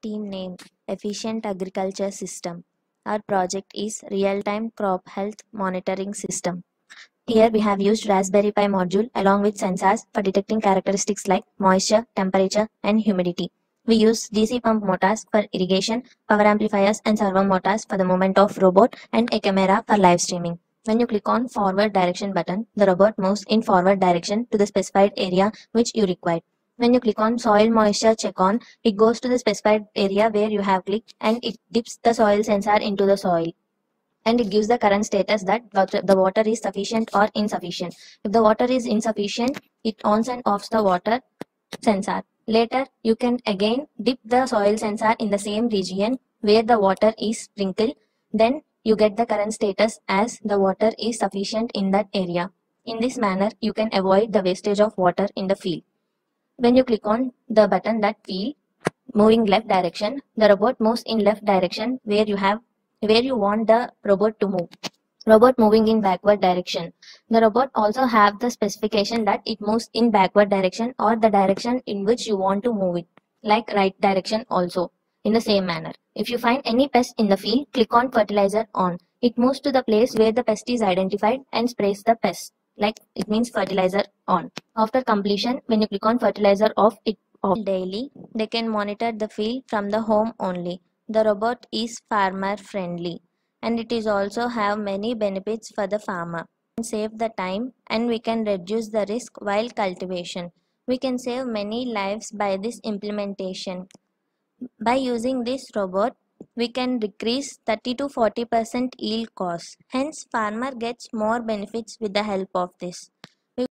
team name Efficient Agriculture System. Our project is Real-Time Crop Health Monitoring System. Here we have used Raspberry Pi module along with sensors for detecting characteristics like moisture, temperature, and humidity. We use DC pump motors for irrigation, power amplifiers and servo motors for the movement of robot, and a camera for live streaming. When you click on forward direction button, the robot moves in forward direction to the specified area which you require. When you click on soil moisture check on, it goes to the specified area where you have clicked and it dips the soil sensor into the soil and it gives the current status that the water is sufficient or insufficient. If the water is insufficient, it ons and offs the water sensor. Later, you can again dip the soil sensor in the same region where the water is sprinkled. Then you get the current status as the water is sufficient in that area. In this manner, you can avoid the wastage of water in the field. When you click on the button that field moving left direction, the robot moves in left direction where you want the robot to move. Robot moving in backward direction. The robot also have the specification that it moves in backward direction or the direction in which you want to move it, like right direction also, in the same manner. If you find any pest in the field, click on fertilizer on. It moves to the place where the pest is identified and sprays the pest, like it means fertilizer on. After completion, when you click on fertilizer off, it off. Daily, they can monitor the field from the home only. The robot is farmer friendly and it is also have many benefits for the farmer. We can save the time and we can reduce the risk while cultivation. We can save many lives by this implementation. By using this robot, we can decrease 30 to 40% yield cost. Hence, farmer gets more benefits with the help of this.